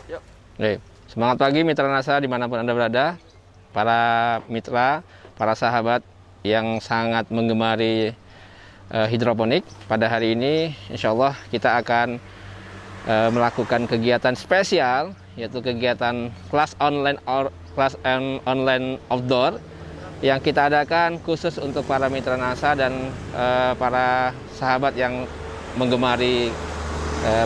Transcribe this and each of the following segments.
Yuk. Baik. Semangat pagi Mitra NASA dimanapun Anda berada. Para mitra, para sahabat yang sangat menggemari hidroponik. Pada hari ini insya Allah kita akan melakukan kegiatan spesial, yaitu kegiatan kelas online outdoor yang kita adakan khusus untuk para mitra NASA dan para sahabat yang menggemari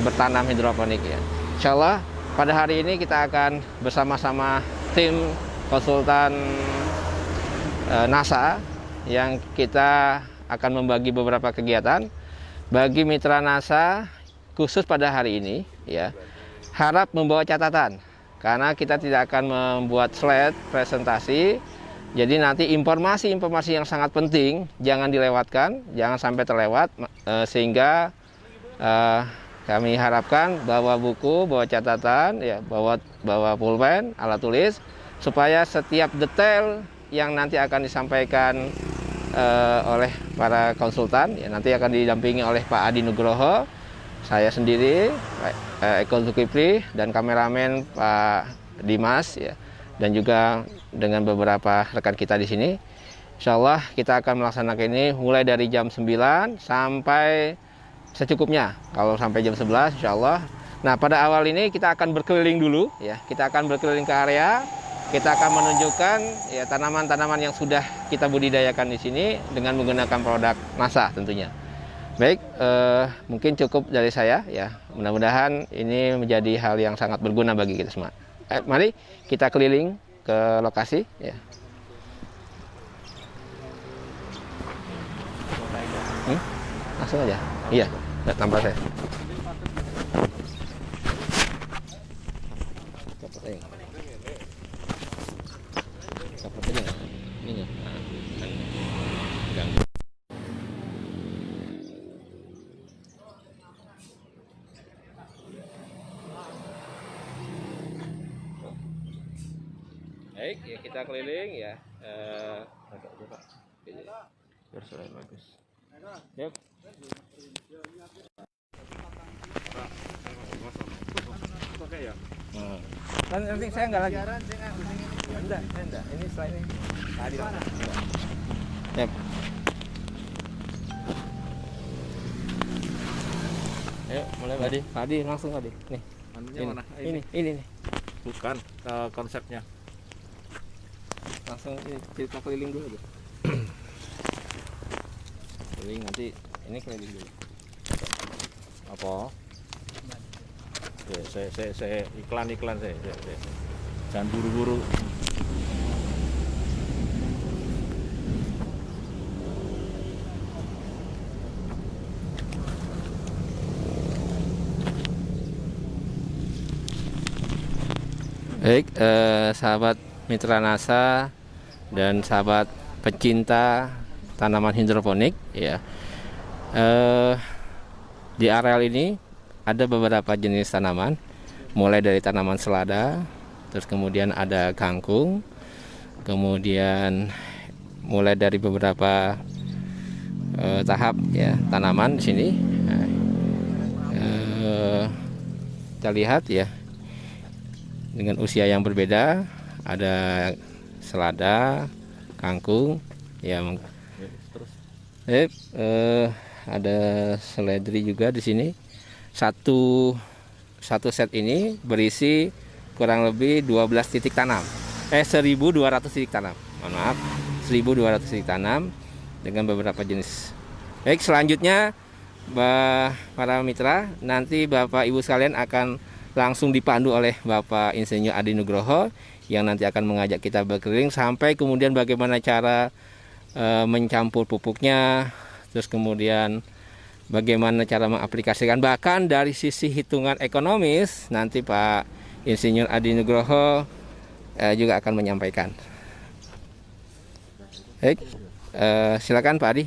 bertanam hidroponik ya. Insya Allah pada hari ini kita akan bersama-sama tim konsultan NASA yang kita akan membagi beberapa kegiatan bagi mitra NASA khusus pada hari ini ya. Harap membawa catatan karena kita tidak akan membuat slide presentasi. Jadi nanti informasi-informasi yang sangat penting jangan dilewatkan, jangan sampai terlewat sehingga kami harapkan bawa buku, bawa catatan, ya, bawa pulpen, alat tulis, supaya setiap detail yang nanti akan disampaikan oleh para konsultan, ya, nanti akan didampingi oleh Pak Adi Nugroho, saya sendiri, Pak Eko Zulkifli, dan kameramen Pak Dimas, ya, dan juga dengan beberapa rekan kita di sini. Insya Allah kita akan melaksanakan ini mulai dari jam 9 sampai secukupnya. Kalau sampai jam 11 insya Allah. Nah pada awal ini kita akan berkeliling dulu ya. Kita akan berkeliling ke area. Kita akan menunjukkan ya tanaman-tanaman yang sudah kita budidayakan di sini dengan menggunakan produk NASA tentunya. Baik, mungkin cukup dari saya ya. Mudah-mudahan ini menjadi hal yang sangat berguna bagi kita semua. Mari kita keliling ke lokasi ya. Langsung aja. Iya, tanpa saya. Copot aja. Copot aja. Ini. Ganggu. Baik, ya kita keliling ya. Agak aja Pak. Biar suaranya bagus. Yuk. Oke ya. Nanti saya enggak lagi. Enggak. Ini setelah ini. Tadi lah. Yep. Ayo, mulai Adi. Adi langsung Adi. Nih. Anunya mana? Ini nih. Bukan konsepnya. Langsung ini cerita keliling dulu aja. Keliling nanti ini keliling dulu. Apa? Saya iklan saya. Jangan buru-buru. Baik, sahabat mitra NASA dan sahabat pecinta tanaman hidroponik ya. Di areal ini ada beberapa jenis tanaman, mulai dari tanaman selada, terus kemudian ada kangkung, kemudian mulai dari beberapa tahap ya tanaman di sini. Kita lihat ya, dengan usia yang berbeda, ada selada, kangkung, ya. Ada seledri juga di sini. Satu set ini berisi kurang lebih 12 titik tanam. 1.200 titik tanam. Mohon maaf, 1.200 titik tanam dengan beberapa jenis. Baik, selanjutnya para mitra, nanti Bapak Ibu sekalian akan langsung dipandu oleh Bapak Insinyur Adi Nugroho yang nanti akan mengajak kita berkeliling sampai kemudian bagaimana cara mencampur pupuknya, terus kemudian bagaimana cara mengaplikasikan, bahkan dari sisi hitungan ekonomis nanti Pak Insinyur Adi Nugroho juga akan menyampaikan. Baik, silakan Pak Adi.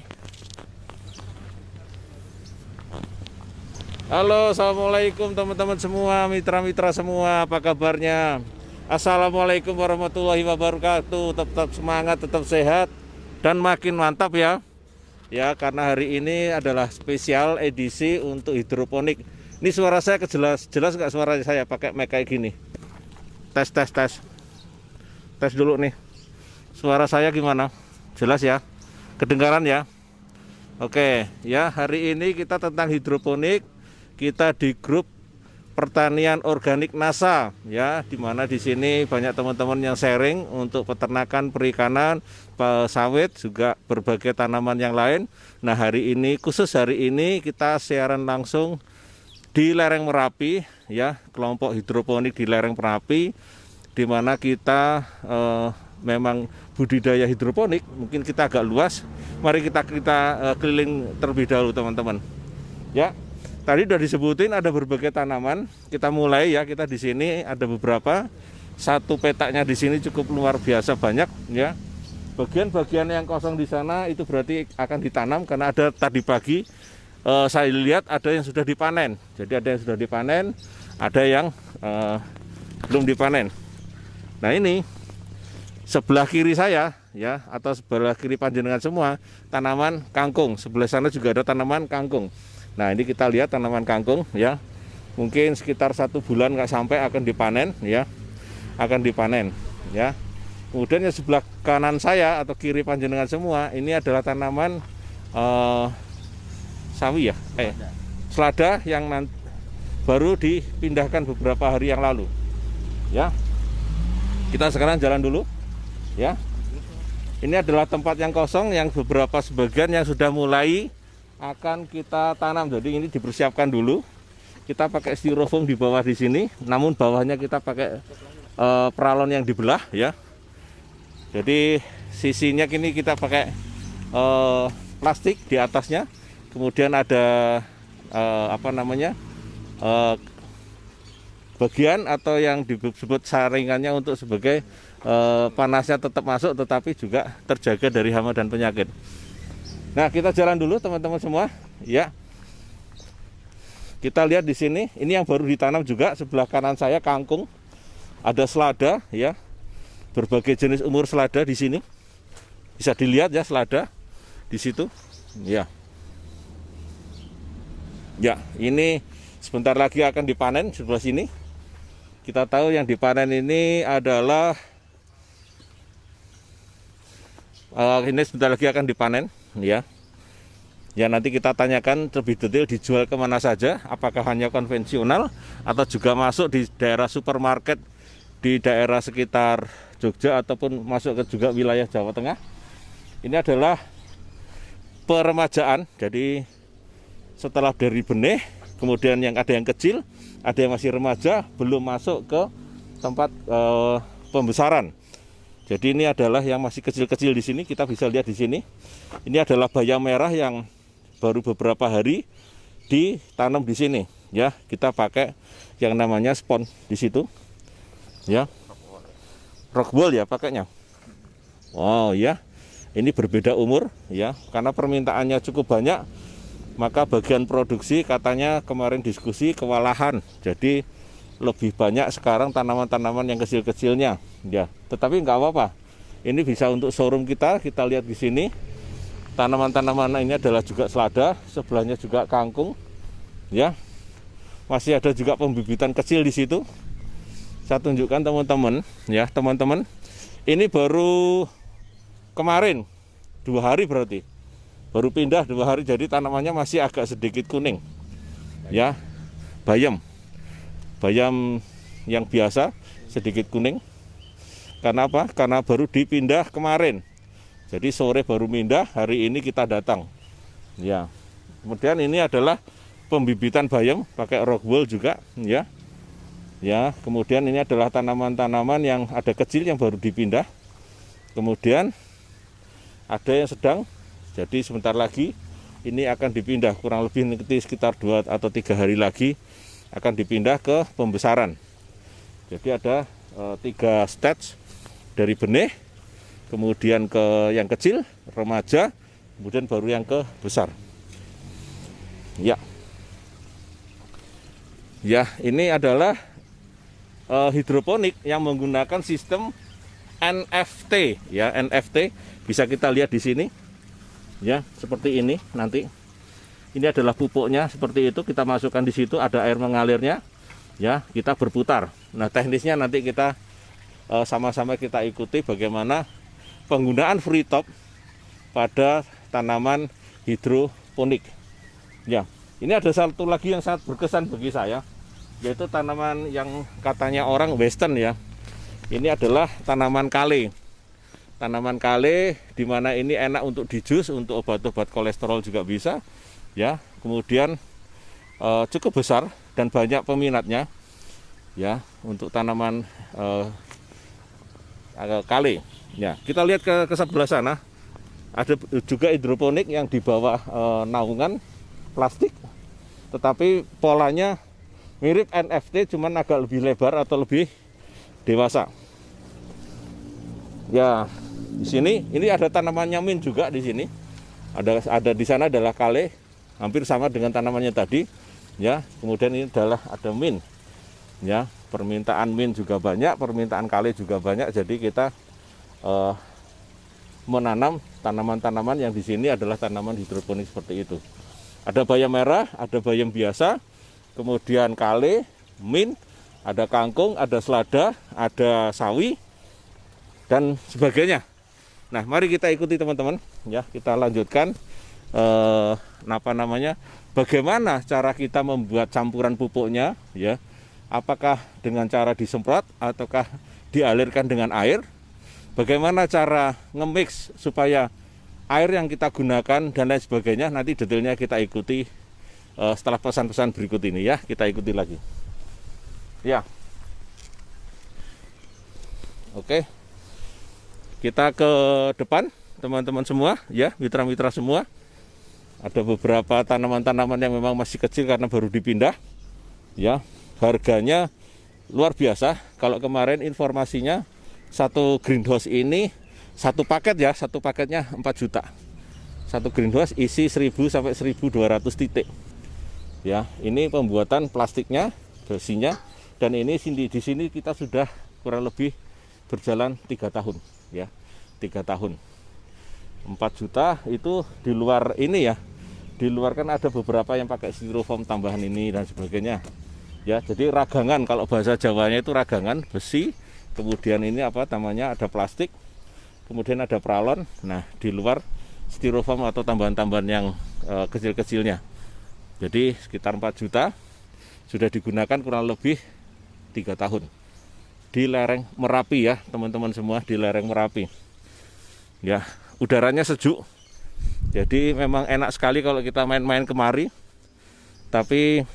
Halo, assalamualaikum teman-teman semua, mitra-mitra semua, apa kabarnya? Assalamualaikum warahmatullahi wabarakatuh. Tetap semangat, tetap sehat, dan makin mantap ya. Ya, karena hari ini adalah spesial edisi untuk hidroponik Ini suara saya jelas nggak suara saya pakai mic kayak gini? Tes dulu nih. Suara saya gimana? Jelas ya? Kedengaran ya? Oke, ya hari ini kita tentang hidroponik. Kita di grup pertanian organik NASA, ya, dimana di sini banyak teman-teman yang sharing untuk peternakan, perikanan, sawit, juga berbagai tanaman yang lain. Nah hari ini, khusus hari ini kita siaran langsung di lereng Merapi, ya, kelompok hidroponik di lereng Merapi, dimana kita memang budidaya hidroponik. Mungkin kita agak luas. Mari kita keliling terlebih dahulu teman-teman. Ya, tadi sudah disebutin ada berbagai tanaman. Kita mulai ya, kita di sini ada beberapa. Satu petaknya di sini cukup luar biasa banyak ya. Bagian-bagian yang kosong di sana itu berarti akan ditanam karena ada tadi pagi saya lihat ada yang sudah dipanen. Jadi ada yang sudah dipanen, ada yang belum dipanen. Nah ini sebelah kiri saya ya, atau sebelah kiri panjenengan semua tanaman kangkung. Sebelah sana juga ada tanaman kangkung. Nah ini kita lihat tanaman kangkung ya, mungkin sekitar 1 bulan nggak sampai akan dipanen ya, akan dipanen ya. Kemudian yang sebelah kanan saya atau kiri panjenengan semua ini adalah tanaman sawi ya, selada yang baru dipindahkan beberapa hari yang lalu ya. Kita sekarang jalan dulu ya. Ini adalah tempat yang kosong yang beberapa sebagian yang sudah mulai akan kita tanam. Jadi ini dipersiapkan dulu. Kita pakai styrofoam di bawah di sini, namun bawahnya kita pakai peralon yang dibelah ya. Jadi sisinya kini kita pakai plastik di atasnya. Kemudian ada bagian atau yang disebut saringannya untuk sebagai panasnya tetap masuk tetapi juga terjaga dari hama dan penyakit. Nah, kita jalan dulu teman-teman semua ya. Kita lihat di sini, ini yang baru ditanam juga. Sebelah kanan saya kangkung, ada selada ya. Berbagai jenis umur selada di sini. Bisa dilihat ya selada di situ. Ya. Ya, ini sebentar lagi akan dipanen sebelah sini. Kita tahu yang dipanen ini adalah ini sebentar lagi akan dipanen ya. Ya nanti kita tanyakan lebih detail dijual kemana saja, apakah hanya konvensional atau juga masuk di daerah supermarket di daerah sekitar Jogja ataupun masuk ke juga wilayah Jawa Tengah. Ini adalah peremajaan, jadi setelah dari benih, kemudian yang ada yang kecil, ada yang masih remaja, belum masuk ke tempat pembesaran. Jadi ini adalah yang masih kecil-kecil di sini, kita bisa lihat di sini. Ini adalah bayam merah yang baru beberapa hari ditanam di sini, ya. Kita pakai yang namanya spon di situ, ya. Rockwool ya pakainya. Oh ya, ini berbeda umur, ya, karena permintaannya cukup banyak. Maka bagian produksi katanya kemarin diskusi kewalahan, jadi lebih banyak sekarang tanaman-tanaman yang kecil-kecilnya, ya. Tetapi nggak apa-apa. Ini bisa untuk showroom kita. Kita lihat di sini tanaman-tanaman ini adalah juga selada, sebelahnya juga kangkung, ya. Masih ada juga pembibitan kecil di situ. Saya tunjukkan teman-teman, ya teman-teman. Ini baru kemarin 2 hari berarti. Baru pindah 2 hari, jadi tanamannya masih agak sedikit kuning, ya. Bayam yang biasa sedikit kuning. Karena apa? Karena baru dipindah kemarin. Jadi sore baru pindah, hari ini kita datang. Ya. Kemudian ini adalah pembibitan bayam pakai rockwool juga, ya. Ya, kemudian ini adalah tanaman-tanaman yang ada kecil yang baru dipindah. Kemudian ada yang sedang. Jadi sebentar lagi ini akan dipindah, kurang lebih nanti sekitar 2 atau 3 hari lagi akan dipindah ke pembesaran. Jadi ada 3 stage dari benih, kemudian ke yang kecil, remaja, kemudian baru yang ke besar. Ya. Ya, ini adalah hidroponik yang menggunakan sistem NFT, ya, NFT bisa kita lihat di sini. Ya, seperti ini nanti. Ini adalah pupuknya seperti itu, kita masukkan di situ, ada air mengalirnya. Ya, kita berputar. Nah, teknisnya nanti kita sama-sama kita ikuti bagaimana penggunaan free top pada tanaman hidroponik. Ya, ini ada satu lagi yang sangat berkesan bagi saya, yaitu tanaman yang katanya orang western ya. Ini adalah tanaman kale. Tanaman kale di mana ini enak untuk dijus, untuk obat-obat kolesterol juga bisa. Ya, kemudian cukup besar dan banyak peminatnya. Ya, untuk tanaman kale. Ya, kita lihat ke sebelah sana. Ada juga hidroponik yang di bawah naungan plastik, tetapi polanya mirip NFT, cuman agak lebih lebar atau lebih dewasa. Ya, di sini ini ada tanamannya mint juga di sini. Ada di sana adalah kale, hampir sama dengan tanamannya tadi. Ya, kemudian ini adalah ada mint. Ya, permintaan mint juga banyak, permintaan kale juga banyak. Jadi kita menanam tanaman-tanaman yang di sini adalah tanaman hidroponik seperti itu. Ada bayam merah, ada bayam biasa, kemudian kale, mint, ada kangkung, ada selada, ada sawi, dan sebagainya. Nah, mari kita ikuti teman-teman. Ya, kita lanjutkan. Bagaimana cara kita membuat campuran pupuknya? Ya, apakah dengan cara disemprot ataukah dialirkan dengan air? Bagaimana cara nge-mix supaya air yang kita gunakan dan lain sebagainya, nanti detailnya kita ikuti setelah pesan-pesan berikut ini ya. Kita ikuti lagi. Ya. Oke. Kita ke depan teman-teman semua ya, mitra-mitra semua. Ada beberapa tanaman-tanaman yang memang masih kecil karena baru dipindah. Ya, harganya luar biasa. Kalau kemarin informasinya satu greenhouse ini satu paket ya, satu paketnya 4 juta. Satu greenhouse isi 1000 sampai 1200 titik. Ya, ini pembuatan plastiknya, besinya, dan ini di sini kita sudah kurang lebih berjalan 3 tahun ya. 3 tahun. 4 juta itu di luar ini ya. Di luar kan ada beberapa yang pakai styrofoam tambahan ini dan sebagainya. Ya, jadi ragangan, kalau bahasa Jawanya itu ragangan besi. Kemudian ini apa namanya, ada plastik, kemudian ada pralon. Nah, di luar styrofoam atau tambahan-tambahan yang kecil-kecilnya. Jadi sekitar 4 juta sudah digunakan kurang lebih 3 tahun di lereng Merapi ya teman-teman semua, di lereng Merapi. Ya, udaranya sejuk, jadi memang enak sekali kalau kita main-main kemari. Tapi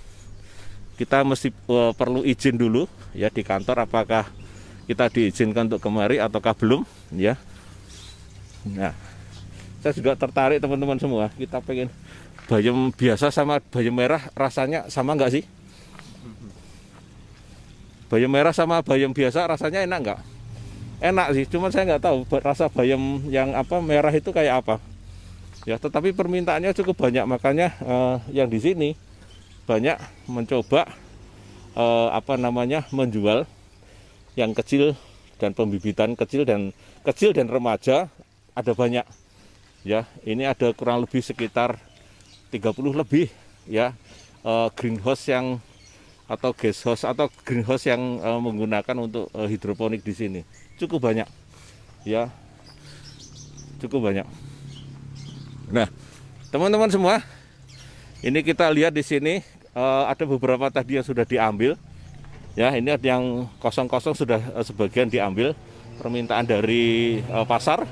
kita mesti perlu izin dulu ya di kantor, apakah kita diizinkan untuk kemari ataukah belum ya. Nah, saya juga tertarik teman-teman semua. Kita pengen bayam biasa sama bayam merah rasanya sama nggak sih? Bayam merah sama bayam biasa rasanya enak nggak? Enak sih, cuman saya nggak tahu rasa bayam yang apa merah itu kayak apa. Ya, tetapi permintaannya cukup banyak, makanya yang di sini banyak mencoba menjual yang kecil dan pembibitan kecil dan remaja ada banyak. Ya, ini ada kurang lebih sekitar 30 lebih ya greenhouse yang atau guest house atau greenhouse yang menggunakan untuk hidroponik di sini. Cukup banyak. Ya. Cukup banyak. Nah, teman-teman semua, ini kita lihat di sini ada beberapa tadi yang sudah diambil. Ya, ini ada yang kosong-kosong sudah sebagian diambil, permintaan dari pasar.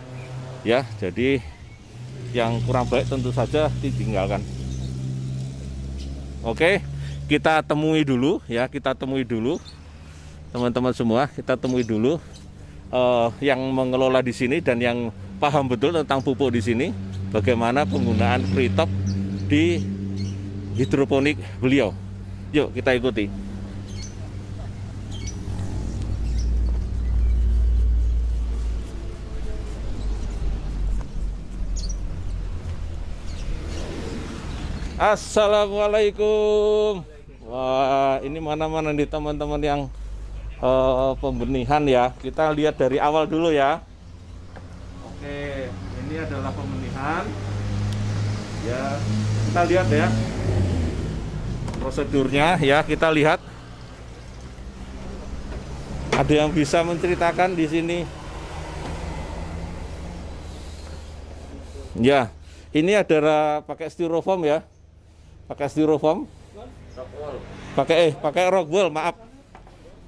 Ya, jadi yang kurang baik tentu saja ditinggalkan. Oke, kita temui dulu ya, teman-teman semua, kita temui dulu yang mengelola di sini dan yang paham betul tentang pupuk di sini, bagaimana penggunaan free top di hidroponik beliau. Yuk kita ikuti. Assalamualaikum. Wah, ini mana-mana nih teman-teman yang pembenihan ya. Kita lihat dari awal dulu ya. Oke, ini adalah pembenihan. Ya, kita lihat ya prosedurnya ya, kita lihat. Ada yang bisa menceritakan di sini? Ya, ini adalah pakai styrofoam ya. Pakai styrofoam. Pakai rockwool, maaf.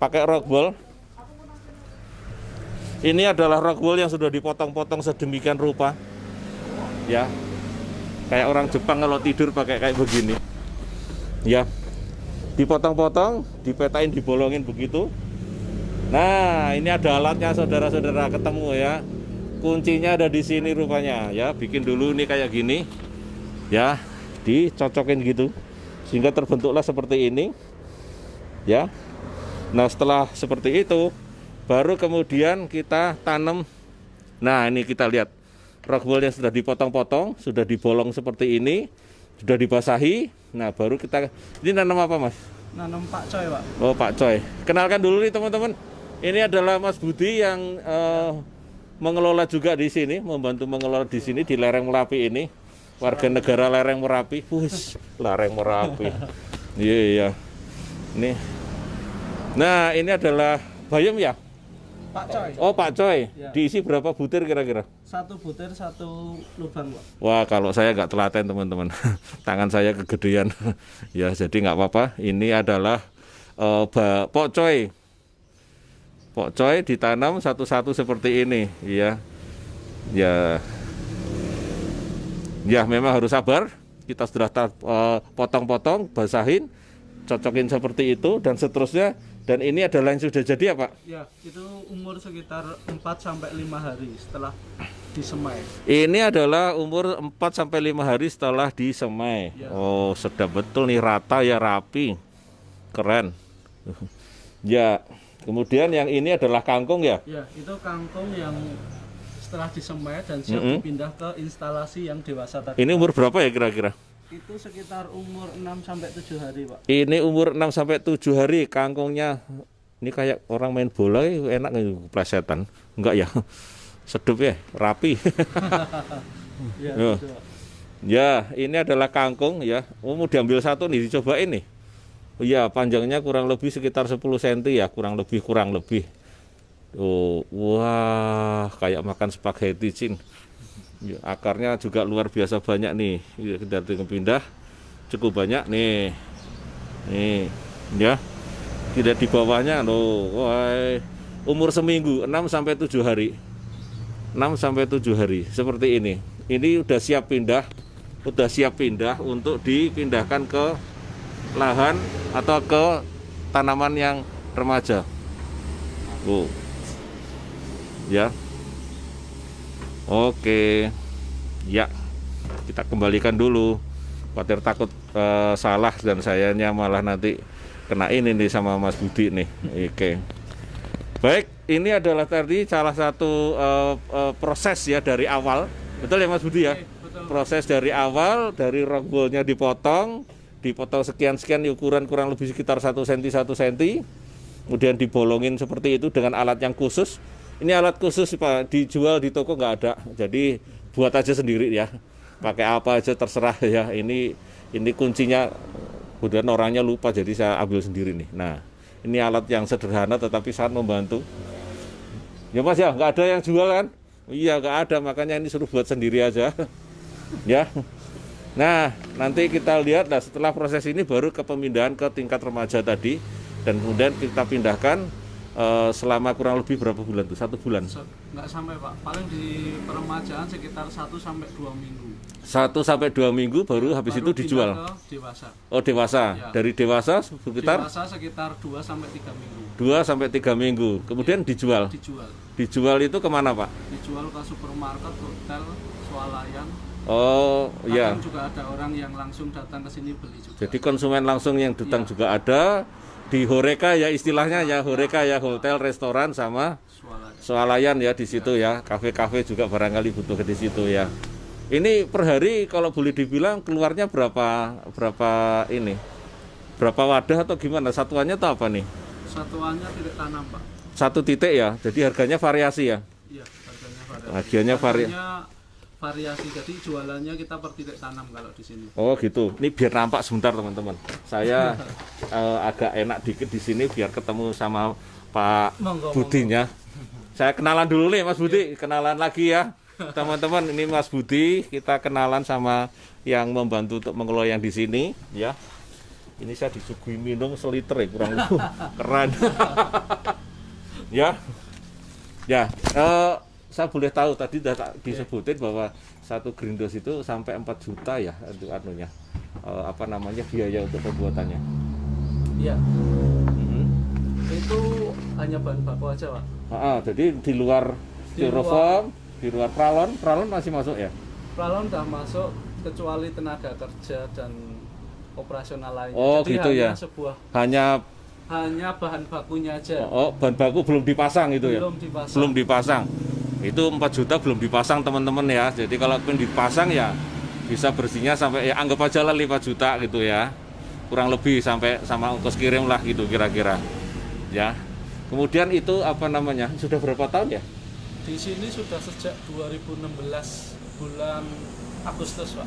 Pakai rockwool. Ini adalah rockwool yang sudah dipotong-potong sedemikian rupa. Ya. Kayak orang Jepang kalau tidur pakai kayak begini. Ya. Dipotong-potong, dipetain, dibolongin begitu. Nah, ini ada alatnya saudara-saudara, ketemu ya. Kuncinya ada di sini rupanya ya. Bikin dulu ini kayak gini. Ya, dicocokin gitu sehingga terbentuklah seperti ini. Ya. Nah, setelah seperti itu baru kemudian kita tanam. Nah, ini kita lihat rockwool yang sudah dipotong-potong, sudah dibolong seperti ini, sudah dibasahi. Nah, baru kita, ini nanam apa Mas? Nanam pakcoy, Pak. Oh, pakcoy. Kenalkan dulu nih teman-teman. Ini adalah Mas Budi yang mengelola juga di sini, membantu mengelola di sini di lereng Merapi ini. Warga negara lereng Merapi. Wih, lereng Merapi. Iya, iya. Ini. Nah, ini adalah bayam ya? Pakcoy. Oh, pakcoy. Ya. Diisi berapa butir kira-kira? 1 butir 1 lubang, Pak. Wah, kalau saya nggak telaten teman-teman. Tangan saya kegedean. Ya, jadi nggak apa-apa. Ini adalah pokcoy. Pokcoy ditanam satu-satu seperti ini, ya. Ya. Ya, memang harus sabar. Kita sudah potong-potong, basahin, cocokin seperti itu dan seterusnya. Dan ini adalah yang sudah jadi ya, Pak? Ya, itu umur sekitar 4-5 hari setelah disemai. Ini adalah umur 4-5 hari setelah disemai. Ya. Oh, sedap betul nih, rata ya, rapi. Keren. Ya, kemudian yang ini adalah kangkung ya? Ya, itu kangkung yang setelah disemai dan siap dipindah ke instalasi yang dewasa tadi. Ini umur berapa ya kira-kira? Itu sekitar umur 6-7 hari, Pak. Ini umur 6-7 hari kangkungnya. Ini kayak orang main bola, enak nggak plesetan? Enggak ya? Sedup ya, rapi. Ya, Ya. gitu, Pak. Ya, ini adalah kangkung ya. Mau diambil satu nih, dicobain nih. Oh iya, panjangnya kurang lebih sekitar 10 cm ya, kurang lebih. Oh, wah, kayak makan spaghetti, Cin. Ya, akarnya juga luar biasa banyak nih. Ya, kita tinggal pindah, cukup banyak nih. Nih, ya. Tidak di bawahnya loh. Wah, umur seminggu, 6-7 hari. 6-7 hari seperti ini. Ini udah siap pindah untuk dipindahkan ke lahan atau ke tanaman yang remaja. Oh. Ya. Oke. Ya. Kita kembalikan dulu. Khawatir takut salah dan sayanya malah nanti kena ini nih sama Mas Budi nih. Oke. Baik, ini adalah tadi salah satu proses ya dari awal. Betul ya Mas Budi ya? Betul. Proses dari awal, dari rockwoolnya dipotong sekian-sekian ukuran kurang lebih sekitar 1 cm 1 cm. Kemudian dibolongin seperti itu dengan alat yang khusus. Ini alat khusus Pak, dijual di toko nggak ada. Jadi buat aja sendiri ya. Pakai apa aja terserah ya. Ini kuncinya. Kemudian orangnya lupa jadi saya ambil sendiri nih. Nah, ini alat yang sederhana tetapi sangat membantu. Ya Mas ya, nggak ada yang jual kan? Iya nggak ada, makanya ini suruh buat sendiri aja. Ya. Nah, nanti kita lihat lah setelah proses ini baru ke pemindahan ke tingkat remaja tadi. Dan kemudian kita pindahkan selama kurang lebih berapa bulan tuh? 1 bulan? Nggak sampai, Pak. Paling di peremajaan sekitar 1-2 minggu. 1-2 minggu baru habis itu dijual. Ke dewasa. Oh dewasa, Ya. Dari dewasa sekitar Dewasa sekitar 2-3 minggu. 2-3 minggu. Kemudian dijual. Dijual itu kemana Pak? Dijual ke supermarket, hotel, swalayan. Oh ya. Kadang juga ada orang yang langsung datang ke sini beli juga. Jadi konsumen langsung yang datang Ya. juga ada. Di Horeca ya istilahnya ya, Horeca ya, hotel, restoran sama swalayan ya di situ ya. Kafe-kafe juga barangkali butuh di situ ya. Ini per hari kalau boleh dibilang keluarnya berapa ini? Berapa wadah atau gimana? Satuannya atau apa nih? Satuannya titik tanam, Pak. 1 titik ya. Jadi harganya variasi ya. Iya, harganya variasi. Harganya variasi. Harganya variasi. Jadi jualannya kita per titik tanam kalau di sini. Oh gitu. Ini biar nampak sebentar teman-teman. Saya agak enak dikit di sini biar ketemu sama Pak Monggo, Budinya. Saya kenalan dulu nih Mas Budi, kenalan lagi ya. Teman-teman, ini Mas Budi, kita kenalan sama yang membantu untuk mengelola yang di sini ya. Ini saya disuguhi minum seliter ya, kurang lebih. Keren. Ya. Ya, saya boleh tahu tadi sudah disebutin bahwa satu greenhouse itu sampai 4 juta ya untuk anunya. Apa namanya, biaya untuk pembuatannya. Iya. Itu hanya bahan baku aja, Pak. Jadi di luar styrofoam, di luar pralon masih masuk ya? Pralon udah masuk kecuali tenaga kerja dan operasional lainnya. Oh, jadi gitu hanya ya. hanya bahan bakunya aja. Oh, bahan baku belum dipasang itu ya? Belum dipasang. Itu 4 juta belum dipasang teman-teman ya. Jadi kalau pun dipasang ya bisa bersihnya sampai ya anggap aja lah 5 juta gitu ya. Kurang lebih sampai sama ongkos kirim lah gitu kira-kira. Ya. Kemudian itu apa namanya? Sudah berapa tahun ya? Di sini sudah sejak 2016 bulan Agustus, Pak.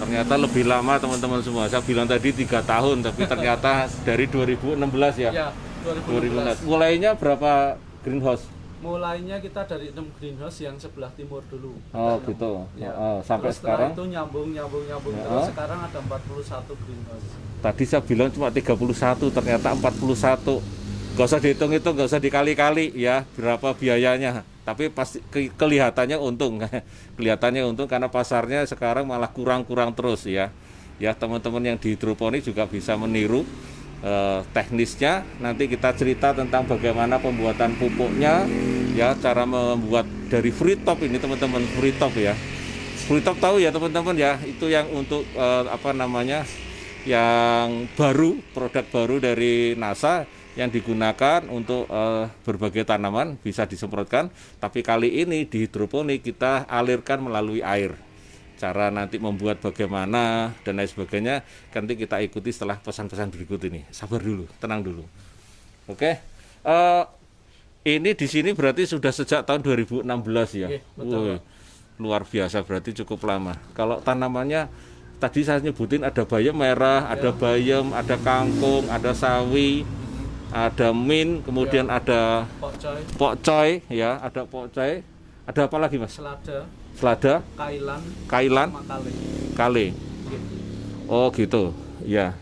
Ternyata lebih lama teman-teman semua. Saya bilang tadi 3 tahun, tapi ternyata dari 2016 ya? Ya, 2016. Mulainya berapa greenhouse? Mulainya kita dari 6 greenhouse yang sebelah timur dulu. Oh, Ada gitu. Ya. Sampai Terus sekarang? itu nyambung terus sekarang ada 41 greenhouse. Tadi saya bilang cuma 31, ternyata 41. Gak usah dihitung-hitung, gak usah dikali-kali ya berapa biayanya. Tapi pasti kelihatannya untung. Kelihatannya untung karena pasarnya sekarang malah kurang-kurang terus ya. Ya, teman-teman yang di hidroponik juga bisa meniru teknisnya. Nanti kita cerita tentang bagaimana pembuatan pupuknya ya, cara membuat dari free top ini teman-teman, free top ya. Free top tahu ya teman-teman ya, itu yang untuk apa namanya? Yang baru, produk baru dari NASA yang digunakan untuk berbagai tanaman bisa disemprotkan, tapi kali ini di hidroponik kita alirkan melalui air. Cara nanti membuat bagaimana dan lain sebagainya nanti kita ikuti setelah pesan-pesan berikut ini. Sabar dulu, tenang dulu. Oke. Ini di sini berarti sudah sejak tahun 2016 ya. Betul. Luar biasa, berarti cukup lama. Kalau tanamannya tadi saya nyebutin ada bayam merah, ada bayam, ada kangkung, ada sawi, ada mint, kemudian ada pokcoy ya, ada pokcoy, ada apa lagi Mas? Selada, kailan, sama kale. Oh gitu, ya.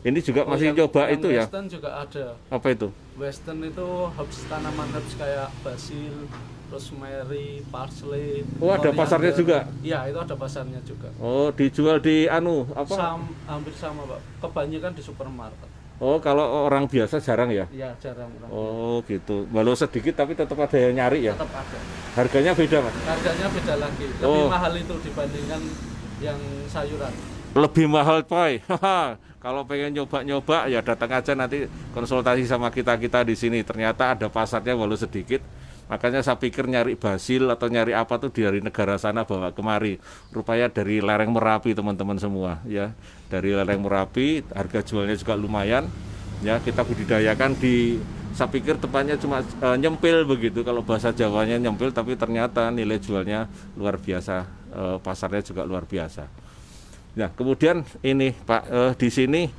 Ini juga masih coba itu ya. Western juga ada. Apa itu? Western itu herbs, tanaman herbs kayak basil, rosemary, parsley. Oh, ada pasarnya juga? Iya, itu ada pasarnya juga. Oh, dijual di apa? Hampir sama, Pak. Kebanyakan di supermarket. Oh, kalau orang biasa jarang ya? Iya, jarang. Oh, gitu. Walau sedikit tapi tetap ada yang nyari ya? Tetap ada. Harganya beda, Mas? Harganya beda lagi. Lebih mahal itu dibandingkan yang sayuran. Lebih mahal, Coy. Kalau pengen nyoba-nyoba ya datang aja nanti konsultasi sama kita di sini. Ternyata ada pasarnya walau sedikit. Makanya saya pikir nyari basil atau nyari apa tuh dari negara sana bawa kemari. Rupanya dari lereng Merapi teman-teman semua ya. Dari lereng Merapi, harga jualnya juga lumayan. Ya, kita budidayakan saya pikir tempatnya cuma nyempil begitu. Kalau bahasa Jawanya nyempil, tapi ternyata nilai jualnya luar biasa. Pasarnya juga luar biasa. Ya, kemudian ini Pak, di sini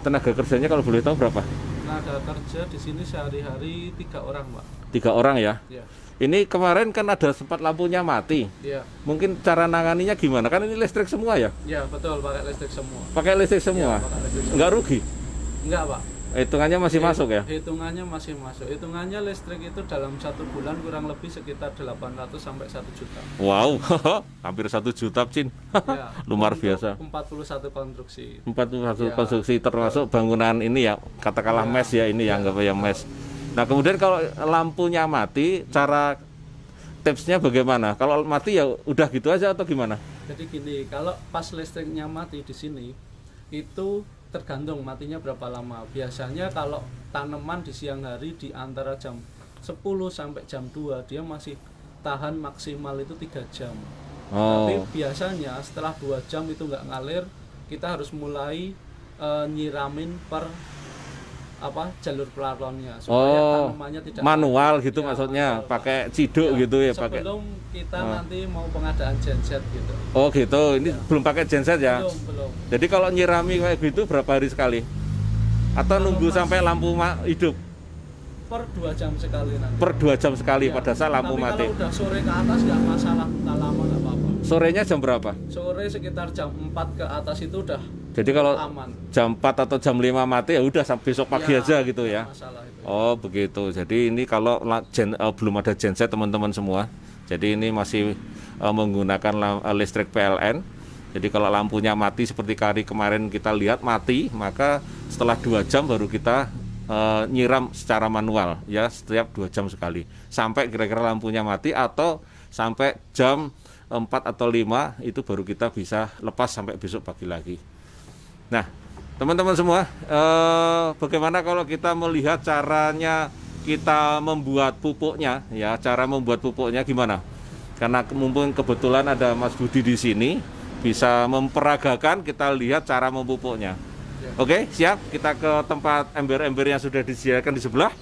tenaga kerjanya kalau boleh tahu berapa? Tenaga kerja di sini sehari-hari 3 orang, Pak. 3 orang ya? Iya. Ini kemarin kan ada sempat lampunya mati. Iya. Mungkin cara nanganinya gimana? Kan ini listrik semua ya? Iya, betul, pakai listrik semua. Pakai listrik semua? Ya, pakai listrik semua. Enggak rugi? Enggak, Pak. Hitungannya masih masuk ya? Hitungannya masih masuk. Hitungannya listrik itu dalam 1 bulan kurang lebih sekitar 800 sampai 1 juta. Wow, hampir 1 juta, Cin. Ya, luar biasa. 41 konstruksi. 41 konstruksi termasuk bangunan ini ya, katakanlah mes ya ini ya, anggap ya mes. Nah, kemudian kalau lampunya mati, cara tipsnya bagaimana? Kalau mati ya udah gitu aja atau gimana? Jadi gini, kalau pas listriknya mati di sini itu tergantung matinya berapa lama. Biasanya kalau tanaman di siang hari di antara jam 10 sampai jam 2 dia masih tahan maksimal itu 3 jam. Tapi biasanya setelah 2 jam itu nggak ngalir, kita harus mulai nyiramin per jalur pelariannya supaya tanamannya tidak manual mati. gitu Ya, maksudnya, manual, pakai ciduk gitu ya, pakai. sebelum kita nanti mau pengadaan genset gitu. Oh gitu, ini belum pakai genset ya? Belum. Jadi kalau nyirami kayak gitu berapa hari sekali? Atau nunggu sampai lampu hidup? Per 2 jam sekali nanti. Per 2 jam sekali Ya, pada saat lampu tapi mati. kalau udah sore ke atas nggak masalah, tak lama nggak apa-apa. Sorenya jam berapa? Sore sekitar jam 4 ke atas itu udah Jadi kalau aman. jam 4 atau jam 5 mati ya udah sampai besok pagi aja gitu ya. Nggak masalah itu. Oh begitu. Jadi ini kalau belum ada genset teman-teman semua. Jadi ini masih menggunakan listrik PLN. Jadi kalau lampunya mati seperti kali kemarin kita lihat mati, maka setelah 2 jam baru kita nyiram secara manual ya, setiap 2 jam sekali. Sampai kira-kira lampunya mati atau sampai jam 4 atau 5 itu baru kita bisa lepas sampai besok pagi lagi. Nah, teman-teman semua, bagaimana kalau kita melihat caranya kita membuat pupuknya ya, cara membuat pupuknya gimana? Karena mumpung kebetulan ada Mas Budi di sini, bisa memperagakan, kita lihat cara memupuknya. Oke, siap? Kita ke tempat ember-ember yang sudah disediakan di sebelah.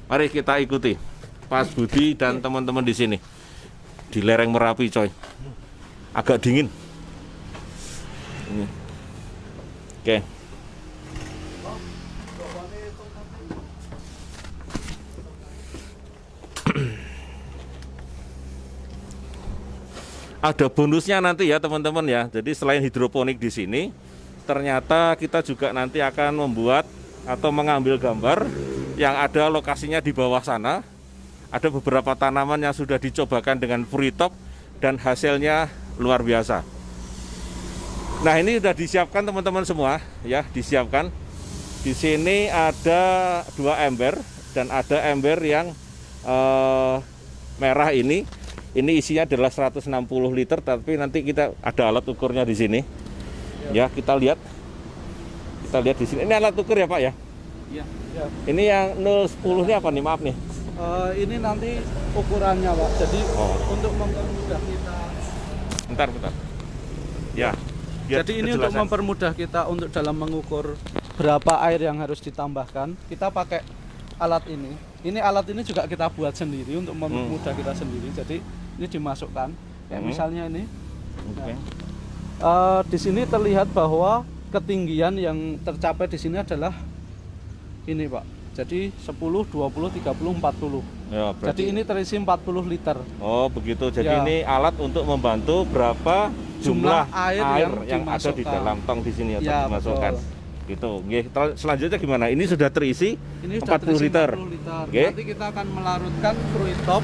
Mari kita ikuti Mas Budi dan teman-teman di sini. Di lereng Merapi, coy. Agak dingin. Ini. Oke. Ada bonusnya nanti ya teman-teman ya. Jadi selain hidroponik di sini, ternyata kita juga nanti akan membuat atau mengambil gambar yang ada lokasinya di bawah sana. Ada beberapa tanaman yang sudah dicobakan dengan free top dan hasilnya luar biasa. Nah, ini sudah disiapkan teman-teman semua ya, disiapkan. Di sini ada 2 ember dan ada ember yang merah ini. Ini isinya adalah 160 liter, tapi nanti kita ada alat ukurnya di sini. Ya, kita lihat. Kita lihat di sini. Ini alat ukur ya, Pak ya? Iya. Ini yang 010 ini apa nih? Maaf nih. Ini nanti ukurannya, Pak. Jadi untuk mempermudah kita. Bentar. Ya. Jadi ini untuk mempermudah kita untuk dalam mengukur berapa air yang harus ditambahkan, kita pakai alat ini. Ini alat ini juga kita buat sendiri untuk memudahkan kita sendiri. Jadi ini dimasukkan. Kayak misalnya ini. Oke. Di sini terlihat bahwa ketinggian yang tercapai di sini adalah ini, Pak. Jadi 10, 20, 30, 40. Ya, Jadi ini terisi 40 liter. Oh, begitu. Jadi Ya. ini alat untuk membantu berapa jumlah air yang ada di dimasukkan. dalam tong di sini atau Ya, dimasukkan. betul. Gitu. Nggih, selanjutnya gimana? Ini sudah terisi Ini sudah 40 terisi liter. 40 liter. Oke. Nanti kita akan melarutkan fruit top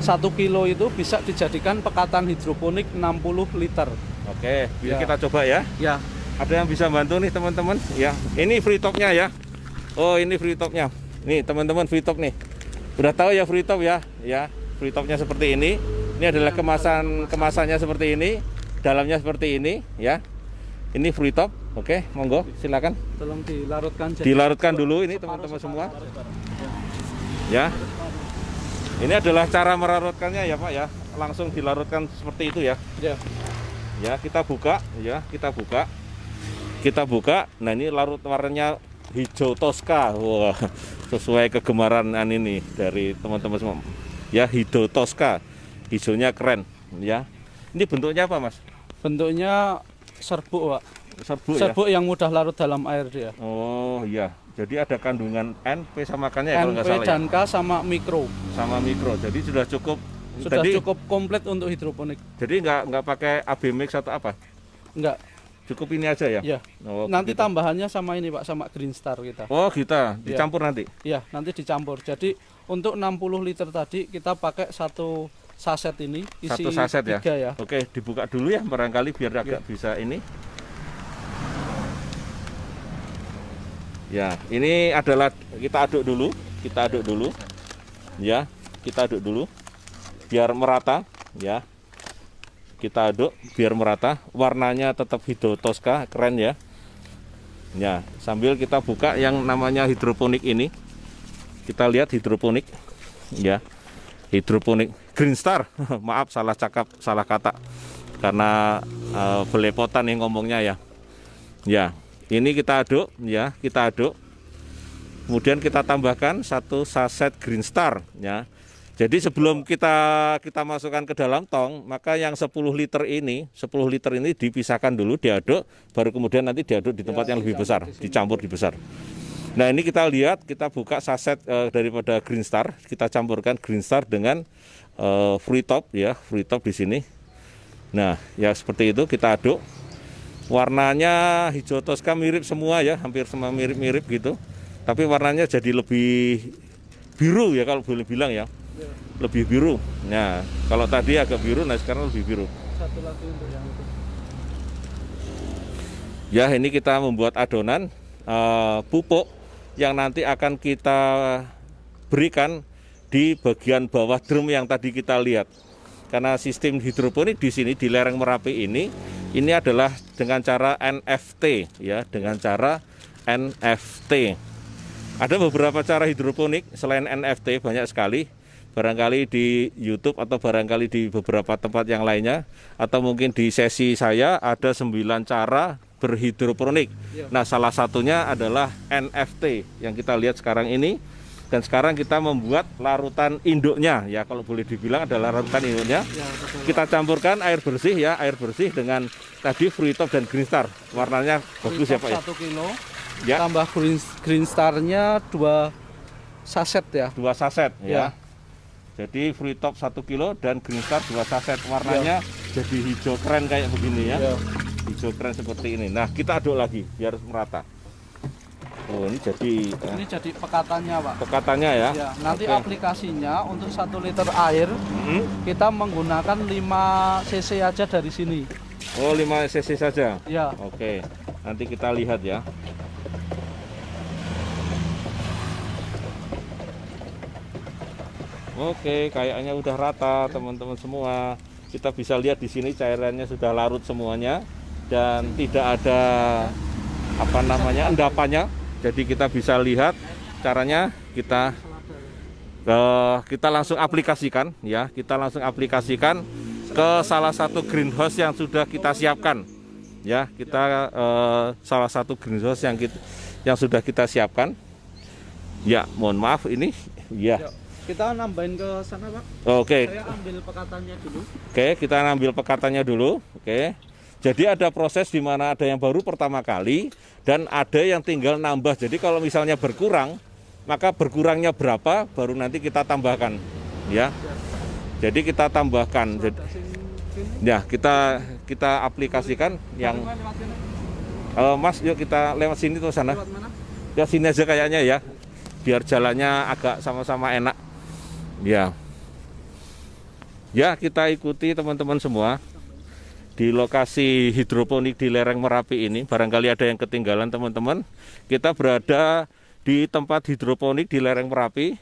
1 kilo itu bisa dijadikan pekatan hidroponik 60 liter. Oke, bisa Ya. kita coba ya. Ya, Ada yang bisa bantu nih teman-teman? Ya, ini free topnya ya. Oh, ini free topnya. Nih teman-teman, free top nih. Udah tahu ya free top ya? Ya, free topnya seperti ini. Ini adalah kemasannya seperti ini, dalamnya seperti ini ya. Ini free top. Oke, monggo silakan. tolong dilarutkan. Dilarutkan dulu ini teman-teman semua. Ya. Ini adalah cara melarutkannya ya Pak ya. Langsung dilarutkan seperti itu ya. Ya. Ya, kita buka ya, kita buka. Nah, ini larut warnanya hijau Tosca. Wah, sesuai kegemaran ini dari teman-teman semua. Ya, hijau Tosca. Hijaunya keren ya. Ini bentuknya apa, Mas? Bentuknya serbuk, Pak. Serbuk ya? Yang mudah larut dalam air dia. Oh, iya. Jadi ada kandungan N, P sama K-nya ya kalau nggak NP salah dan ya? K sama mikro. Sama mikro. Jadi sudah cukup. Sudah Tadi, cukup komplit untuk hidroponik. Jadi nggak pakai AB mix atau apa? Enggak. Cukup ini aja ya? Ya. Oh, Nanti begitu. tambahannya sama ini, Pak, sama Green Star kita. Oh, kita dicampur nanti. Ya, nanti dicampur. Jadi untuk 60 liter tadi kita pakai 1 saset ini isi 1 saset ya? 3 ya. Oke, dibuka dulu ya barangkali biar agak bisa ini. Ya, ini adalah kita aduk dulu. Ya, kita aduk dulu biar merata ya. Kita aduk biar merata, warnanya tetap hijau Tosca, keren ya. Ya, sambil kita buka yang namanya hidroponik ini. Kita lihat hidroponik ya. Hidroponik Green Star. Maaf salah cakap, salah kata. Karena belepotan yang ngomongnya ya. Ya, ini kita aduk ya, kita aduk. Kemudian kita tambahkan 1 saset Green Star ya. Jadi sebelum kita masukkan ke dalam tong, maka yang 10 liter ini dipisahkan dulu, diaduk, baru kemudian nanti diaduk di tempat yang lebih besar, dicampur di besar. Nah, ini kita lihat, kita buka saset daripada Green Star, kita campurkan Green Star dengan Free Top ya, Free Top di sini. Nah, ya seperti itu kita aduk. Warnanya hijau toska mirip semua ya, hampir semua mirip-mirip gitu. Tapi warnanya jadi lebih biru ya kalau boleh bilang ya. Lebih biru. Nah, kalau tadi agak biru, nah sekarang lebih biru. Satu lagi untuk yang itu. Ya, ini kita membuat adonan pupuk yang nanti akan kita berikan di bagian bawah drum yang tadi kita lihat. Karena sistem hidroponik di sini di lereng Merapi ini adalah dengan cara NFT ya, dengan cara NFT. Ada beberapa cara hidroponik selain NFT, banyak sekali. Barangkali di YouTube atau barangkali di beberapa tempat yang lainnya, atau mungkin di sesi saya ada 9 cara berhidroponik. Nah, salah satunya adalah NFT yang kita lihat sekarang ini. Dan sekarang kita membuat larutan induknya ya, kalau boleh dibilang adalah larutan induknya. Kita campurkan air bersih ya, air bersih dengan tadi Free Top dan Green Star. Warnanya bagus ya Pak ya. 1 kilo Ya. tambah Green Star-nya 2 saset ya. 2 saset Ya. ya. Jadi Free Top 1 kilo dan Green Star 2 saset. Warnanya jadi hijau keren kayak begini ya. Hijau keren seperti ini. Nah, kita aduk lagi biar merata. Oh, ini jadi pekatannya Pak. pekatannya ya. Ya, nanti Oke. aplikasinya untuk 1 liter air kita menggunakan 5 cc aja dari sini. Oh, 5 cc saja. Ya. Oke, nanti kita lihat ya. Oke, kayaknya udah rata teman-teman semua. Kita bisa lihat di sini cairannya sudah larut semuanya dan tidak ada endapannya. Jadi kita bisa lihat caranya, kita langsung aplikasikan ya. Kita langsung aplikasikan ke salah satu greenhouse yang sudah kita siapkan. Ya, kita salah satu greenhouse yang sudah kita siapkan. Ya, mohon maaf ini ya. Kita nambahin ke sana Pak. Oke. Saya ambil pekatannya dulu. Oke, kita ambil pekatannya dulu. Oke. Jadi ada proses di mana ada yang baru pertama kali dan ada yang tinggal nambah. Jadi kalau misalnya berkurang, maka berkurangnya berapa baru nanti kita tambahkan, ya. Jadi kita tambahkan. Ya, kita aplikasikan yang Mas, yuk kita lewat sini tuh sana. Ya sini aja kayaknya ya. Biar jalannya agak sama-sama enak. Ya. Ya, kita ikuti teman-teman semua. Di lokasi hidroponik di lereng Merapi ini, barangkali ada yang ketinggalan teman-teman. Kita berada di tempat hidroponik di lereng Merapi,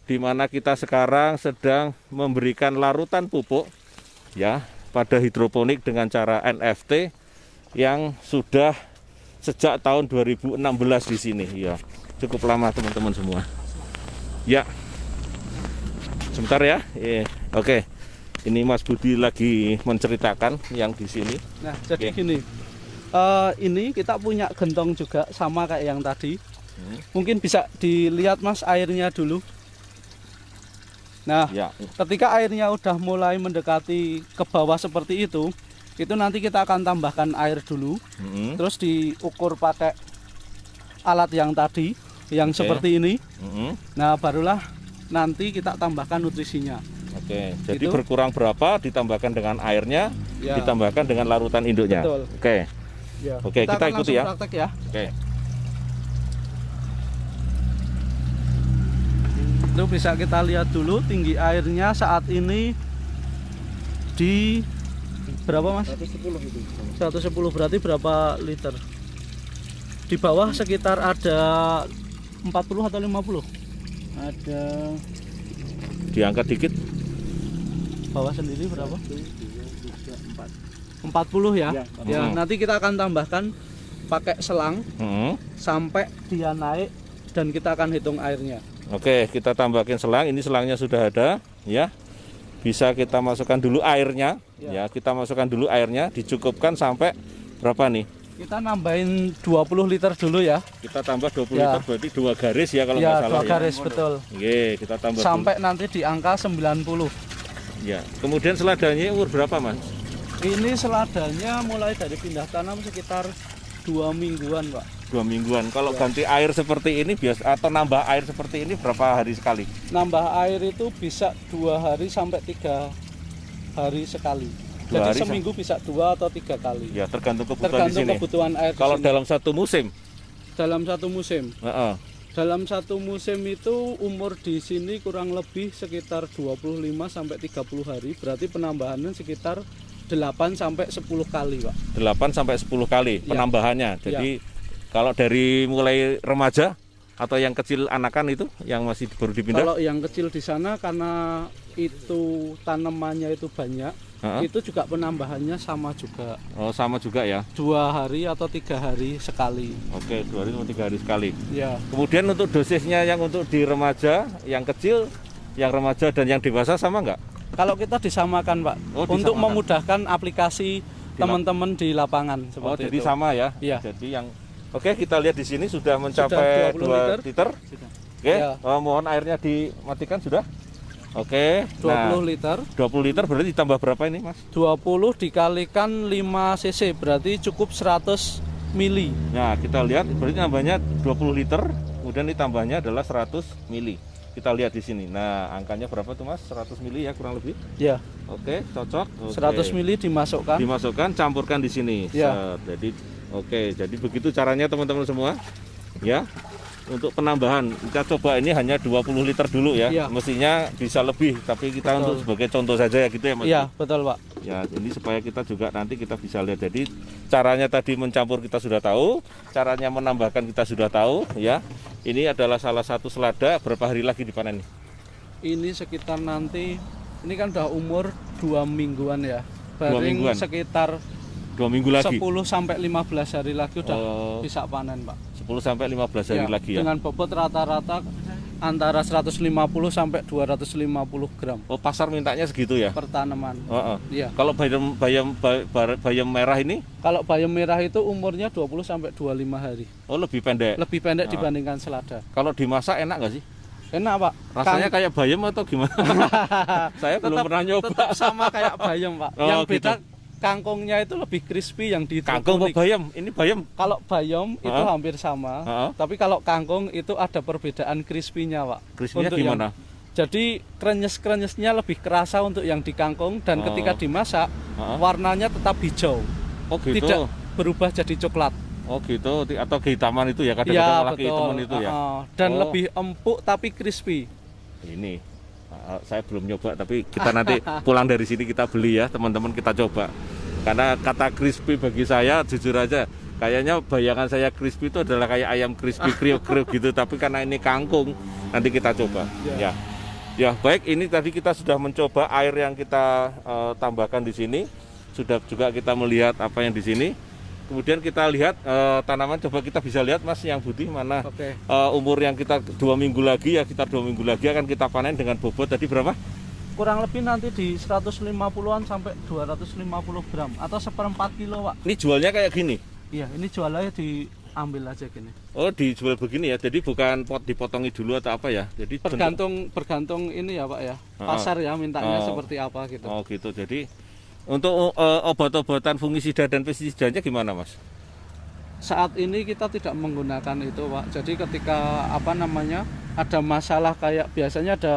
di mana kita sekarang sedang memberikan larutan pupuk ya pada hidroponik dengan cara NFT yang sudah sejak tahun 2016 di sini ya. Cukup lama teman-teman semua. Ya. Sebentar ya. Oke. Ini Mas Budi lagi menceritakan yang di sini. Nah, jadi gini. Ini kita punya gentong juga sama kayak yang tadi. Mungkin bisa dilihat Mas airnya dulu. Nah, Ya. ketika airnya udah mulai mendekati ke bawah seperti itu nanti kita akan tambahkan air dulu. Terus diukur pakai alat yang tadi, yang seperti ini. Nah, barulah nanti kita tambahkan nutrisinya. Oke, jadi Gitu. berkurang berapa ditambahkan dengan airnya, Ya. ditambahkan dengan larutan induknya. Betul. Oke. Ya. Oke, kita akan ikuti langsung ya. praktek ya. Oke. Itu bisa kita lihat dulu tinggi airnya saat ini di berapa Mas? 110 itu. 110 berarti berapa liter? Di bawah sekitar ada 40 atau 50? Ada Diangkat dikit. bawah sendiri berapa? 40 ya. Ya, nanti kita akan tambahkan pakai selang sampai dia naik dan kita akan hitung airnya. Oke, kita tambahin selang. Ini selangnya sudah ada, ya. Bisa kita masukkan dulu airnya, ya. Kita masukkan dulu airnya, dicukupkan sampai berapa nih? Kita nambahin 20 liter dulu ya. Kita tambah 20 Ya. liter berarti 2 garis ya kalau Ya, nggak salah 2 garis betul. Oke, kita tambah Sampai nanti di angka 90. dulu. Ya. Kemudian seladanya umur berapa, Mas? Ini seladanya mulai dari pindah tanam sekitar 2 mingguan, Pak. 2 mingguan. Kalau Ya. ganti air seperti ini biasa atau nambah air seperti ini berapa hari sekali? Nambah air itu bisa 2 hari sampai 3 hari sekali. 2 Jadi hari seminggu bisa 2 atau 3 kali. Ya, tergantung kebutuhan di Tergantung sini. kebutuhan air di Kalau sini. dalam satu musim, Dalam satu musim. heeh. Dalam satu musim itu umur di sini kurang lebih sekitar 25 sampai 30 hari. Berarti penambahannya sekitar 8 sampai 10 kali, Pak. 8 sampai 10 kali Ya. penambahannya. Jadi kalau dari mulai remaja atau yang kecil anakan itu yang masih baru dipindah, Kalau yang kecil di sana karena itu tanamannya itu banyak, heeh. itu juga penambahannya sama juga. Oh, sama juga ya. 2 hari atau 3 hari sekali. Oke, 2 hari atau 3 hari sekali. Ya. Kemudian untuk dosisnya yang untuk di remaja, yang kecil, yang remaja dan yang dewasa sama nggak? Kalau kita disamakan, Pak, Oh, untuk disamakan. memudahkan aplikasi teman-teman di lapangan Oh, seperti jadi itu. sama ya. Iya. Jadi yang Oke, kita lihat di sini sudah mencapai 20 2 liter. Sudah. Oke, Ya. mohon airnya dimatikan sudah. Oke. 20 Nah, liter. 20 liter berarti ditambah berapa ini, Mas? 20 dikalikan 5 cc berarti cukup 100 mili. Nah, kita lihat berarti nambahnya 20 liter, kemudian ditambahnya adalah 100 mili. Kita lihat di sini. Nah, angkanya berapa tuh, Mas? 100 mili ya kurang lebih. Ya, Oke, cocok. Oke. 100 mili dimasukkan. Dimasukkan, campurkan di sini. Ya. Set. Jadi oke, jadi begitu caranya teman-teman semua. Ya. Untuk penambahan kita coba ini hanya 20 liter dulu ya. Ya. Mestinya bisa lebih, tapi kita Betul. untuk sebagai contoh saja ya gitu ya, Mas. Iya, betul, Pak. Ya, ini supaya kita juga nanti kita bisa lihat. Jadi caranya tadi mencampur kita sudah tahu, caranya menambahkan kita sudah tahu ya. Ini adalah salah satu selada, berapa hari lagi dipanen nih? Ini sekitar nanti ini kan udah umur 2 mingguan ya. Paling mingguan. sekitar 2 minggu lagi. 10 sampai 15 hari lagi udah Oh. bisa panen, Pak. 10 sampai 15 hari Ya, lagi ya. Dengan bobot rata-rata antara 150 sampai 250 gram Oh, pasar mintanya segitu ya. per tanaman. Heeh. Iya. Kalau bayam merah ini Kalau bayam merah itu umurnya 20 sampai 25 hari. oh lebih pendek. Lebih pendek dibandingkan selada. Kalau dimasak enak nggak sih? Enak, Pak. Rasanya kayak bayam atau gimana? Saya belum pernah nyoba. Tetap sama kayak bayam, Pak. Oh, Yang beda gitu. kangkungnya itu lebih crispy yang di Kangkung apa hidroponik. bayam? Ini bayam. Kalau bayam itu Heeh. hampir sama, Heeh. tapi kalau kangkung itu ada perbedaan crispy-nya, Pak. Crispy-nya Untuk gimana? Jadi krenyes-krenyesnya lebih kerasa untuk yang di kangkung dan Oh. ketika dimasak Heeh. warnanya tetap hijau, Oh gitu. tidak berubah jadi coklat. Oh gitu. Atau kehitaman itu ya Iya, kadang-kadang malah betul. kehitaman itu ya. Dan Oh. lebih empuk tapi crispy. Ini saya belum nyoba, tapi kita nanti pulang dari sini kita beli ya, teman-teman, kita coba. Karena kata crispy bagi saya jujur aja kayaknya bayangan saya crispy itu adalah kayak ayam crispy kriuk-kriuk gitu, tapi karena ini kangkung nanti kita coba. Ya. Ya, baik, ini tadi kita sudah mencoba air yang kita tambahkan di sini. Sudah juga kita melihat apa yang di sini. Kemudian kita lihat tanaman, coba kita bisa lihat, Mas, yang putih mana. Oke. Umur yang kita 2 minggu lagi ya, sekitar 2 minggu lagi akan kita panen dengan bobot tadi berapa? Kurang lebih nanti di 150-an sampai 250 gram atau 1/4 kilo, Pak. Ini jualnya kayak gini. Iya, ini jualannya diambil aja gini. Oh, dijual begini ya. Jadi bukan dipotongi dulu atau apa ya. Jadi Bergantung ini ya, Pak ya. Pasar ya mintanya seperti apa gitu. Oh, gitu. Jadi untuk obat-obatan fungisida dan pestisidanya gimana, Mas? Saat ini kita tidak menggunakan itu, Pak. Jadi ketika ada masalah kayak biasanya ada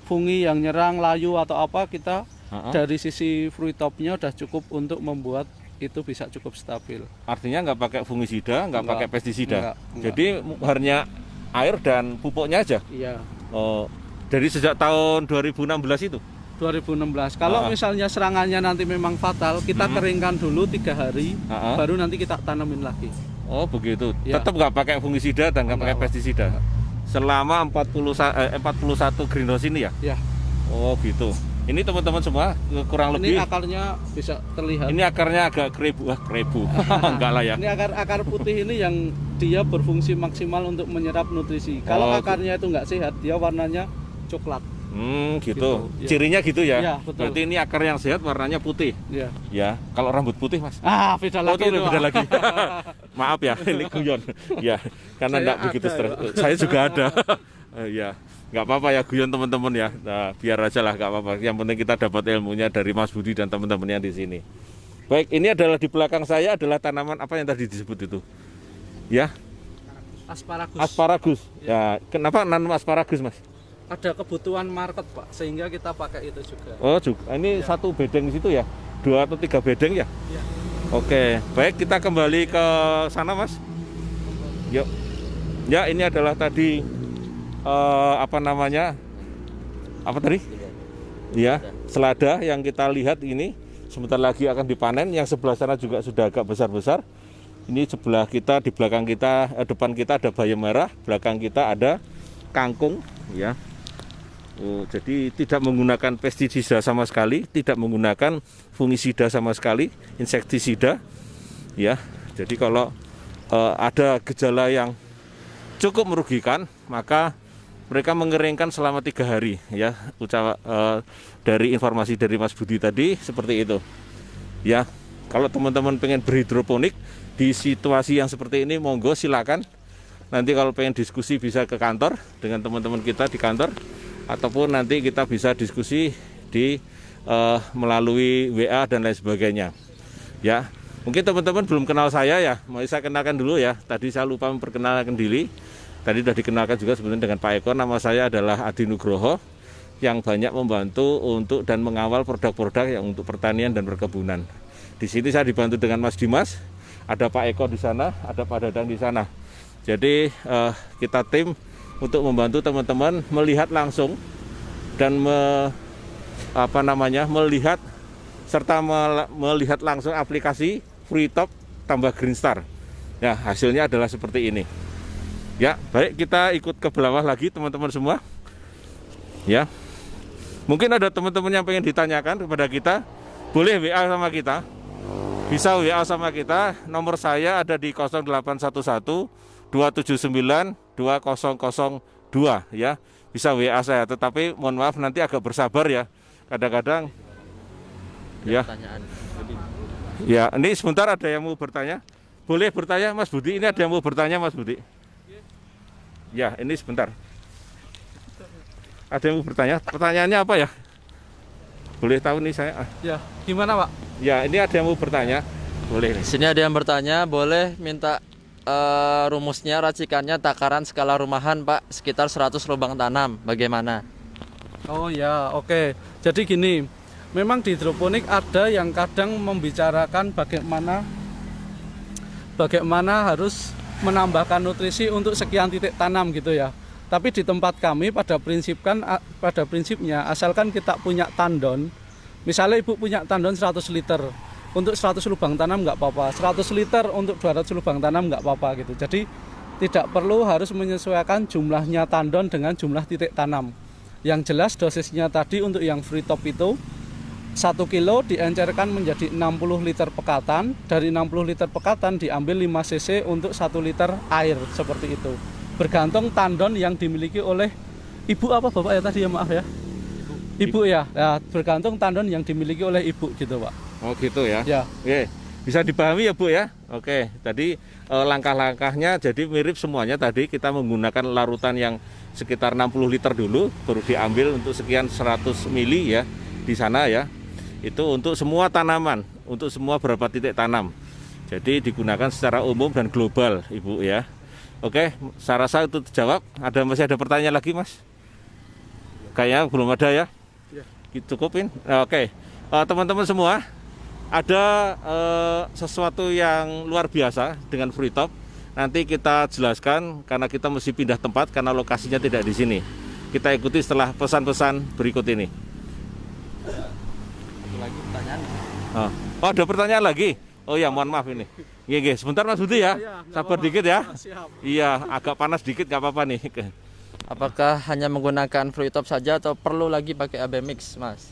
fungi yang nyerang, layu atau apa, kita dari sisi fruit topnya udah cukup untuk membuat itu bisa cukup stabil. Artinya nggak pakai fungisida, nggak Enggak, pakai pestisida. enggak. Jadi hanya air dan pupuknya aja. Iya. Oh, dari sejak tahun 2016 itu. 2016. Kalau misalnya serangannya nanti memang fatal, kita keringkan dulu 3 hari, baru nanti kita tanamin lagi. Oh, begitu. Ya. Tetap nggak pakai fungisida dan nggak pakai Enggak, Pak. pestisida. Selama 41 greenhouse ini ya. Ya. Oh, gitu. Ini teman-teman semua kurang Ini lebih. akarnya bisa terlihat. Ini akarnya agak krebu. Enggak lah ya. Ini akar putih ini yang dia berfungsi maksimal untuk menyerap nutrisi. Kalau Oh, akarnya itu nggak sehat, dia warnanya coklat. Gitu. Gitu, ya. Cirinya gitu ya. Iya, betul. Berarti ini akar yang sehat warnanya putih. Ya. Ya, kalau rambut putih Mas. Beda Oh, lagi itu itu, beda Pak. lagi. Maaf ya, ini guyon. Ya, karena Saya enggak begitu ada, stres. ya, Pak. Saya juga ada. Ya, nggak apa-apa ya guyon teman-teman ya. Nah, biar aja lah, nggak apa-apa. Yang penting kita dapat ilmunya dari Mas Budi dan teman-temannya di sini. Baik, ini adalah di belakang saya adalah tanaman apa yang tadi disebut itu? Ya, Asparagus. asparagus. Ya, kenapa nanam asparagus, Mas? Ada kebutuhan market, Pak, sehingga kita pakai itu juga. Oh, juga. Ini satu bedeng di situ ya? 2 atau 3 bedeng ya? Ya. Oke, baik kita kembali ke sana Mas. Yuk. Ya, ini adalah tadi apa namanya? Apa tadi? Ya, selada yang kita lihat ini sebentar lagi akan dipanen. Yang sebelah sana juga sudah agak besar-besar. Ini sebelah kita, di belakang kita, depan kita ada bayam merah, belakang kita ada kangkung, ya. Oh, jadi tidak menggunakan pestisida sama sekali, tidak menggunakan fungisida sama sekali, insektisida, ya. Jadi kalau ada gejala yang cukup merugikan, maka mereka mengeringkan selama 3 hari, ya. Dari informasi dari Mas Budi tadi seperti itu, ya. Kalau teman-teman pengen berhidroponik di situasi yang seperti ini, monggo silakan. Nanti kalau pengen diskusi bisa ke kantor dengan teman-teman kita di kantor. Ataupun nanti kita bisa diskusi di melalui WA dan lain sebagainya. Ya, mungkin teman-teman belum kenal saya ya, mau saya kenalkan dulu ya. Tadi saya lupa memperkenalkan diri. Tadi sudah dikenalkan juga sebenarnya dengan Pak Eko. Nama saya adalah Adi Nugroho yang banyak membantu untuk dan mengawal produk-produk yang untuk pertanian dan perkebunan. Di sini saya dibantu dengan Mas Dimas, ada Pak Eko di sana, ada Pak Dadang di sana. Jadi kita tim untuk membantu teman-teman melihat langsung dan melihat serta melihat langsung aplikasi FreeTop tambah Greenstar. Ya, hasilnya adalah seperti ini. Ya, baik kita ikut ke bawah lagi teman-teman semua. Ya. Mungkin ada teman-teman yang pengen ditanyakan kepada kita, boleh WA sama kita. Bisa WA sama kita. Nomor saya ada di 0811 279 2002 ya, bisa WA saya, tetapi mohon maaf nanti agak bersabar ya, kadang-kadang ya. Ya, ini sebentar ada yang mau bertanya, boleh bertanya Mas Budi, ini ada yang mau bertanya Mas Budi. Ya, ini sebentar, ada yang mau bertanya, pertanyaannya apa ya? Boleh tahu nih saya? Ya, gimana Pak? Ya, ini ada yang mau bertanya, boleh nih. Sini ada yang bertanya, boleh minta rumusnya, racikannya, takaran skala rumahan Pak, sekitar 100 lubang tanam, bagaimana? Oh ya, oke. Jadi gini, memang di hidroponik ada yang kadang membicarakan bagaimana harus menambahkan nutrisi untuk sekian titik tanam gitu ya. Tapi di tempat kami pada prinsipnya asalkan kita punya tandon, misalnya ibu punya tandon 100 liter, untuk 100 lubang tanam nggak apa-apa, 100 liter untuk 200 lubang tanam nggak apa-apa gitu. Jadi tidak perlu harus menyesuaikan jumlahnya tandon dengan jumlah titik tanam. Yang jelas dosisnya tadi untuk yang FreeTop itu 1 kilo diencerkan menjadi 60 liter pekatan. Dari 60 liter pekatan diambil 5 cc untuk 1 liter air, seperti itu. Bergantung tandon yang dimiliki oleh ibu apa bapak ya tadi ya, maaf ya. Ibu ya, bergantung tandon yang dimiliki oleh ibu gitu Pak. Oh gitu ya. Ya. Oke, bisa dipahami ya Bu ya. Oke, tadi langkah-langkahnya jadi mirip semuanya. Tadi kita menggunakan larutan yang sekitar 60 liter dulu, baru diambil untuk sekian 100 mili ya di sana ya. Itu untuk semua tanaman, untuk semua berapa titik tanam. Jadi digunakan secara umum dan global, Ibu ya. Oke, saya rasa itu terjawab. Masih ada pertanyaan lagi, Mas? Kayaknya belum ada ya. Cukupin. Oke, teman-teman semua, ada sesuatu yang luar biasa dengan FreeTop. Nanti kita jelaskan karena kita mesti pindah tempat karena lokasinya tidak di sini. Kita ikuti setelah pesan-pesan berikut ini. Satu lagi pertanyaan. Oh, ada pertanyaan lagi. Oh ya, mohon maaf ini. Iya, sebentar Mas Budi ya. Sabar dikit ya. Iya, agak panas dikit, nggak apa-apa nih. Apakah hanya menggunakan FreeTop saja atau perlu lagi pakai AB Mix, Mas?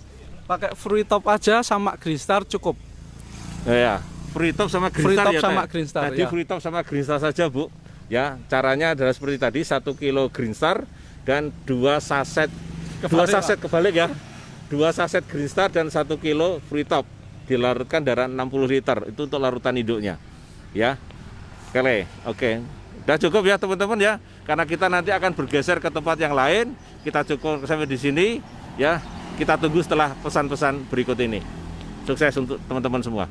Pakai FreeTop aja sama Greenstar cukup. Ya, FreeTop sama Greenstar FreeTop ya. sama Greenstar, Tadi ya. FreeTop sama Greenstar saja, Bu. Ya, caranya adalah seperti tadi, 1 kilo Greenstar dan 2 saset Dua Kebalik, saset kebalik ya. 2 saset Green Star dan 1 kilo Free Top. Dilarutkan darah 60 liter. Itu untuk larutan induknya. Ya. Oke. Udah cukup ya teman-teman ya. Karena kita nanti akan bergeser ke tempat yang lain. Kita cukup sampai di sini ya. Kita tunggu setelah pesan-pesan berikut ini. Sukses untuk teman-teman semua.